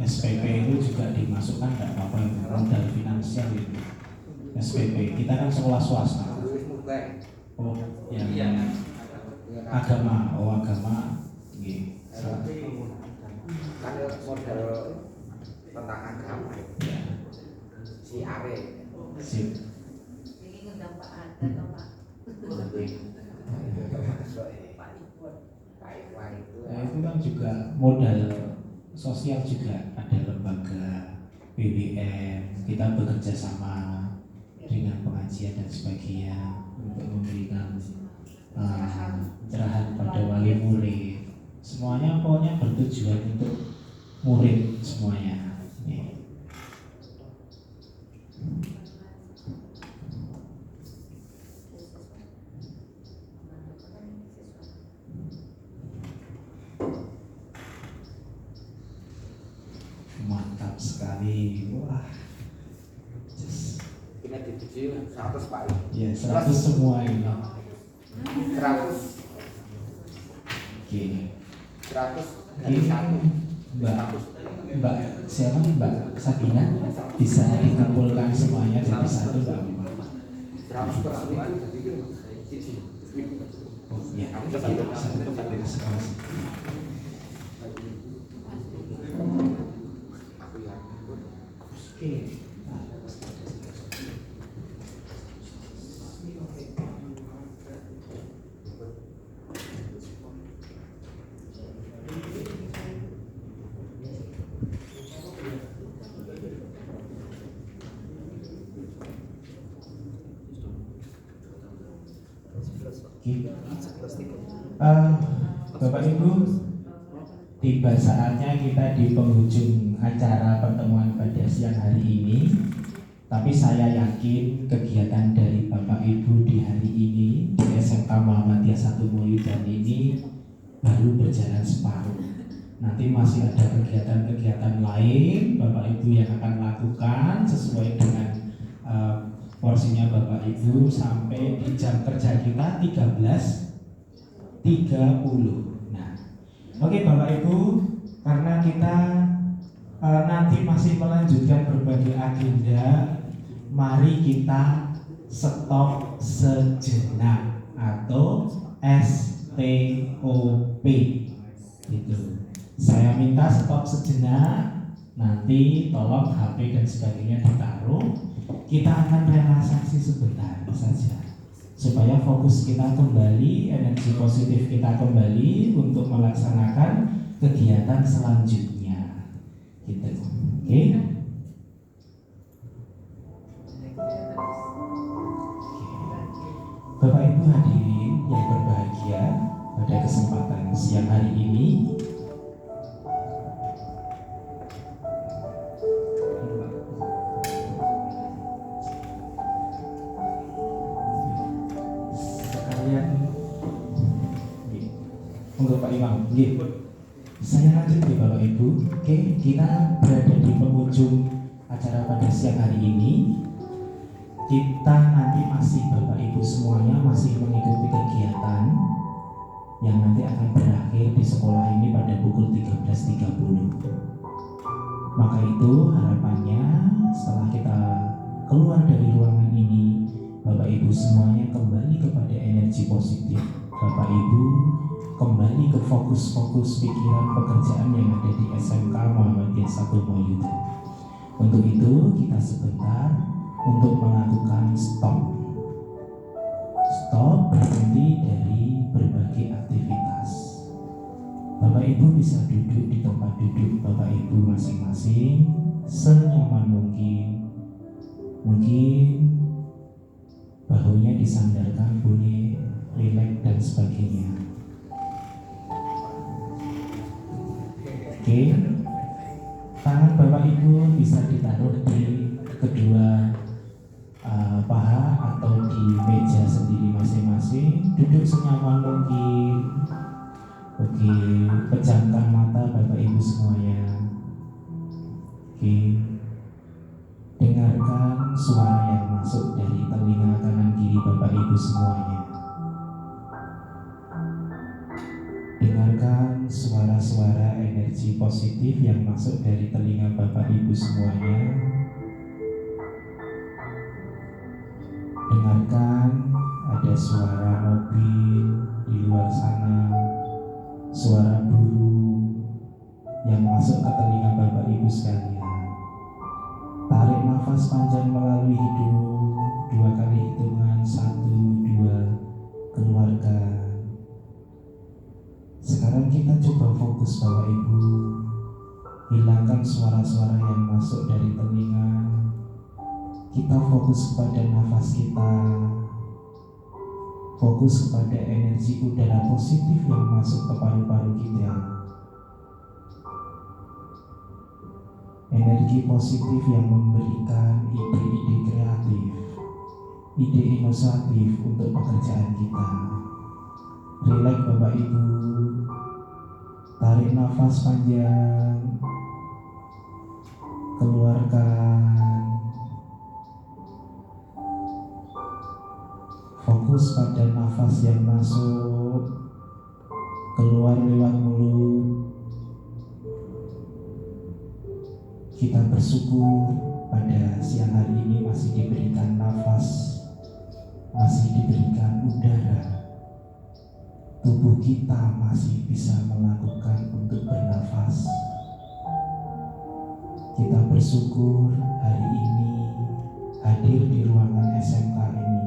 SPP itu juga dimasukkan nggak apa-apa itu modal finansial itu. SPP kita kan sekolah swasta. Oh yang agama, agama. Gitu. Kan modal tentang agama ya. Si Are. Sip. Ini ngundang Pak Ada atau Pak? Nah, itu kan juga modal sosial juga, ada lembaga BBM, kita bekerja sama dengan pengajian dan sebagainya untuk memberikan pencerahan pada wali murid. Semuanya pokoknya bertujuan untuk murid semuanya. Mantap sekali, wah. Ini dipuji 100 Pak. Ya 100 semua ini. 100. Oke. 100 dari 1. Mbak siapa nih Mbak Sakina bisa dikumpulkan semuanya jadi satu Mbak. 100 per 1000 jadi Oh iya, satu sekali. Oke. Bapak Ibu, tiba saatnya kita di penghujung acara pertemuan pada siang hari ini. Tapi saya yakin kegiatan dari Bapak Ibu di hari ini di SMK Muhammadiyah 1 Moyudan ini baru berjalan separuh. Nanti masih ada kegiatan-kegiatan lain Bapak Ibu yang akan lakukan sesuai dengan porsinya Bapak Ibu sampai di jam kerja kita 13.30. Nah, oke Bapak Ibu, karena kita nanti masih melanjutkan berbagai agenda, mari kita stop sejenak atau STOP gitu. Saya minta stop sejenak, nanti tolong HP dan sebagainya ditaruh. Kita akan relaksasi sebentar saja supaya fokus kita kembali, energi positif kita kembali untuk melaksanakan kegiatan selanjutnya gitu. Oke? Bapak Ibu hadirin yang berbahagia, pada kesempatan siang hari ini Pak Imam, saya lanjut ya Bapak Ibu. Oke, kita berada di penghujung acara pada siang hari ini. Kita nanti masih Bapak Ibu semuanya masih mengikuti kegiatan yang nanti akan berakhir di sekolah ini pada pukul 13.30. Maka itu harapannya setelah kita keluar dari ruangan ini, Bapak Ibu semuanya kembali kepada energi positif. Bapak Ibu kembali ke fokus pikiran pekerjaan yang ada di SMK Muhammadiyah 1 Moyudan. Untuk itu kita sebentar untuk melakukan stop berhenti dari berbagai aktivitas. Bapak Ibu bisa duduk di tempat duduk Bapak Ibu masing-masing senyaman mungkin. Mungkin bahunya disandarkan, boleh rileks dan sebagainya. Oke, tangan Bapak Ibu bisa ditaruh di kedua paha atau di meja sendiri masing-masing. Duduk senyaman mungkin. Oke, pejamkan mata Bapak Ibu semuanya. Oke, dengarkan suara yang masuk dari telinga kanan kiri Bapak Ibu semuanya. Dengarkan suara-suara energi positif yang masuk dari telinga Bapak Ibu semuanya. Dengarkan ada suara mobil di luar sana, suara burung yang masuk ke telinga Bapak Ibu sekalian. Tarik nafas panjang melalui hidung 2 kali hitungan, 1, 2, keluarkan. Sekarang kita coba fokus Bapak Ibu, hilangkan suara-suara yang masuk dari telinga. Kita fokus kepada nafas kita, fokus kepada energi udara positif yang masuk ke paru-paru kita. Energi positif yang memberikan ide-ide kreatif, ide inovatif untuk pekerjaan kita. Rileks Bapak Ibu, tarik nafas panjang, keluarkan. Fokus pada nafas yang masuk, keluar lewat mulut. Kita bersyukur pada siang hari ini masih diberikan nafas, masih diberikan udara. Tubuh kita masih bisa melakukan untuk bernafas. Kita bersyukur hari ini hadir di ruangan SMK ini,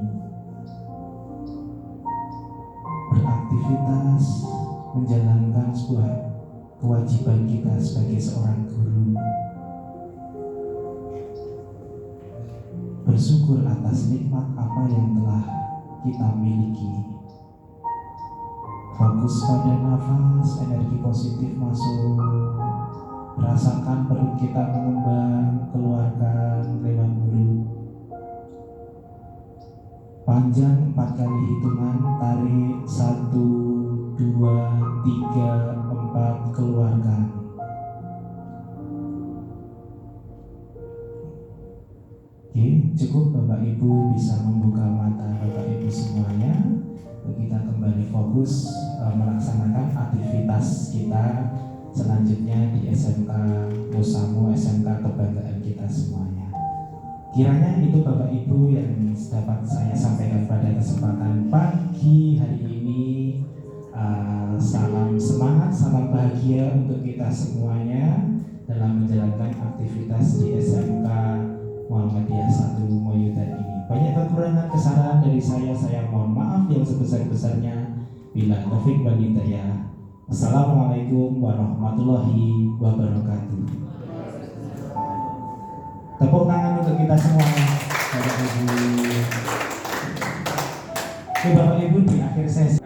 beraktivitas menjalankan sebuah kewajiban kita sebagai seorang guru. Bersyukur atas nikmat apa yang telah kita miliki. Fokus pada nafas, energi positif masuk. Rasakan perut kita mengembang, keluarkan lewat mulut. Panjang 4 kali hitungan, tarik 1, 2, 3, 4, keluarkan. Oke, cukup Bapak Ibu bisa membuka mata Bapak Ibu semuanya. Kita kembali fokus melaksanakan aktivitas kita selanjutnya di SMK Musamo, SMK kebanggaan kita semuanya. Kiranya itu Bapak Ibu yang dapat saya sampaikan pada kesempatan pagi hari ini. Salam semangat, salam bahagia untuk kita semuanya dalam menjalankan aktivitas di SMK Muhammadiyah 1 Moyudan ini. Banyak kekurangan, kesalahan dari saya mohon maaf yang sebesar-besarnya. Bila taufik wal hidayah. Assalamualaikum warahmatullahi wabarakatuh. Tepuk tangan untuk kita semuanya, Bapak Ibu. Bapak Ibu, di akhir sesi